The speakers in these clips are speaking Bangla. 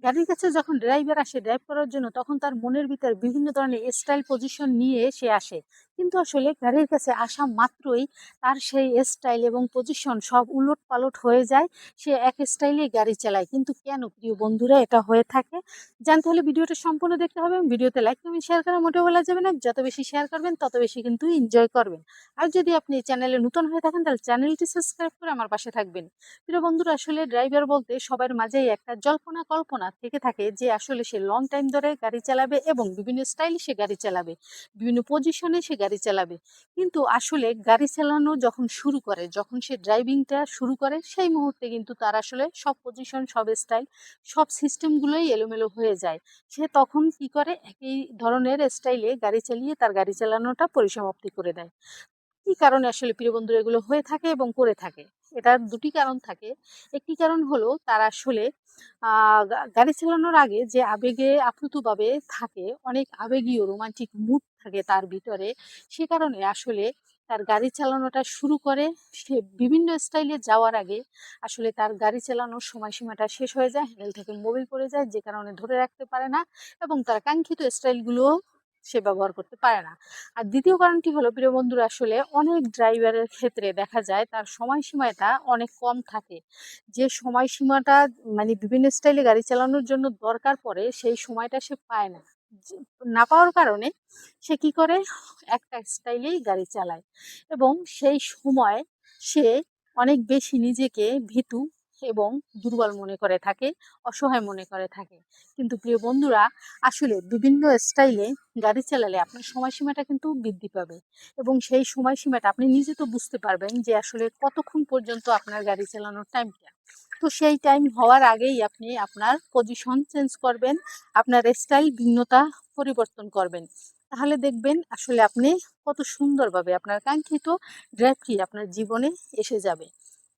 গাড়ির কাছে যখন ড্রাইভার আসে ড্রাইভ করার জন্য, তখন তার মনের ভিতরে বিভিন্ন ধরনের স্টাইল পজিশন নিয়ে সে আসে। কিন্তু আসলে গাড়ির কাছে আসা মাত্রই তার সেই স্টাইল এবং পজিশন সব উলট পালট হয়ে যায়। সে এক স্টাইলে গাড়ি চালায়। কিন্তু কেন প্রিয় বন্ধুরা এটা হয়ে থাকে? জানতে হলে ভিডিওটা সম্পূর্ণ দেখতে হবে। ভিডিওতে লাইক কমেন্ট শেয়ার করা মোটেও বলা যাবে না। যত বেশি শেয়ার করবেন তত বেশি কিন্তু এনজয় করবেন। আর যদি আপনি এই চ্যানেলে নতুন হয়ে থাকেন তাহলে চ্যানেলটি সাবস্ক্রাইব করে আমার পাশে থাকবেন। প্রিয় বন্ধুরা, আসলে ড্রাইভার বলতে সবার মাঝেই একটা জল্পনা কল্পনা থেকে থাকে যে আসলে সে লং টাইম ধরে গাড়ি চালাবে এবং বিভিন্ন স্টাইলে সে গাড়ি চালাবে, বিভিন্ন পজিশনে সে গাড়ি চালাবে। কিন্তু আসলে গাড়ি চালানো যখন শুরু করে, যখন সে ড্রাইভিংটা শুরু করে, সেই মুহূর্তে কিন্তু তার আসলে সব পজিশন, সব স্টাইল, সব সিস্টেমগুলোই এলোমেলো হয়ে যায়। সে তখন কি করে, একই ধরনের স্টাইলে গাড়ি চালিয়ে তার গাড়ি চালানোটা পরিসমাপ্তি করে দেয়। কি কারণে আসলে প্রিয় বন্ধুরা এগুলো হয়ে থাকে এবং করে থাকে? এটার দুটি কারণ থাকে। একটি কারণ হলো তারা আসলে গাড়ি চালানোর আগে যে আবেগে আপ্লুতভাবে থাকে, অনেক আবেগীয় রোমান্টিক মুড থাকে তার ভিতরে। সে কারণে আসলে তার গাড়ি চালানোটা শুরু করে। সে বিভিন্ন স্টাইলে যাওয়ার আগে আসলে তার গাড়ি চালানোর সময়সীমাটা শেষ হয়ে যায়, হ্যান্ডেল থেকে মোবিল পড়ে যায়, যে কারণে ধরে রাখতে পারে না এবং তার কাঙ্ক্ষিত স্টাইলগুলো সে ব্যবহার করতে পারে না। আর দ্বিতীয় কারণটি হলো প্রিয় বন্ধুরা, আসলে অনেক ড্রাইভারের ক্ষেত্রে দেখা যায় তার সময়সীমাটা অনেক কম থাকে। যে সময়সীমাটা মানে বিভিন্ন স্টাইলে গাড়ি চালানোর জন্য দরকার পড়ে, সেই সময়টা সে পায় না। না পাওয়ার কারণে সে কি করে, একটা স্টাইলেই গাড়ি চালায় এবং সেই সময় সে অনেক বেশি নিজেকে ভীতু এবং দুর্বল মনে করে থাকে, অসহায় মনে করে থাকে। কিন্তু প্রিয় বন্ধুরা, আসলে বিভিন্ন স্টাইলে গাড়ি চালালে আপনার সময়সীমাটা কিন্তু বৃদ্ধি পাবে এবং সেই সময়সীমাটা আপনি নিজে তো বুঝতে পারবেন যে আসলে কতক্ষণ পর্যন্ত আপনার গাড়ি চালানোর টাইমটা। তো সেই টাইম হওয়ার আগেই আপনি আপনার পজিশন চেঞ্জ করবেন, আপনার স্টাইল ভিন্নতা পরিবর্তন করবেন। তাহলে দেখবেন আসলে আপনি কত সুন্দরভাবে আপনার কাঙ্ক্ষিত ড্রাইভটি আপনার জীবনে এসে যাবে।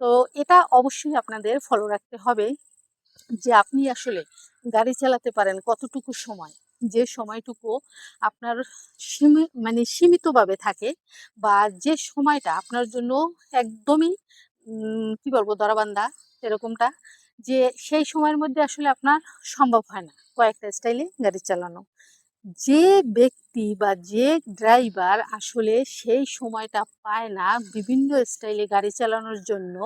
তো এটা অবশ্যই আপনাদের ফলো রাখতে হবে যে আপনি আসলে গাড়ি চালাতে পারেন কতটুকু সময়। যে সময়টুকু আপনার মানে সীমিতভাবে থাকে, বা যে সময়টা আপনার জন্য একদমই কি বলবো ধরাবান্ধা এরকমটা, যে সেই সময়ের মধ্যে আসলে আপনার সম্ভব হয় না কয়েকটা স্টাইলে গাড়ি চালানো। যে ব্যক্তি বা যে ড্রাইভার আসলে সেই সময়টা পায় না বিভিন্ন স্টাইলে গাড়ি চালানোর জন্য,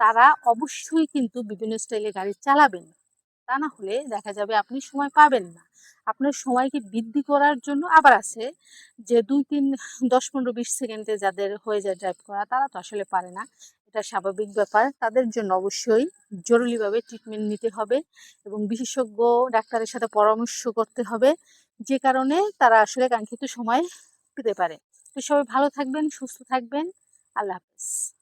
তারা অবশ্যই কিন্তু বিভিন্ন স্টাইলে গাড়ি চালাবেন। তা না হলে দেখা যাবে আপনি সময় পাবেন না। আপনার সময়কে বৃদ্ধি করার জন্য আবার আছে যে ২-৩, ১০-১৫-২০ সেকেন্ডে যাদের হয়ে যায় ড্রাইভ করা, তারা তো আসলে পারে না। এটা স্বাভাবিক ব্যাপার। তাদের জন্য অবশ্যই জরুরিভাবে ট্রিটমেন্ট নিতে হবে এবং বিশেষজ্ঞ ডাক্তারের সাথে পরামর্শ করতে হবে, যে কারণে তারা আসলে কাঙ্ক্ষিত সময় পেতে পারে। তো সবাই ভালো থাকবেন, সুস্থ থাকবেন। আল্লাহ হাফেজ।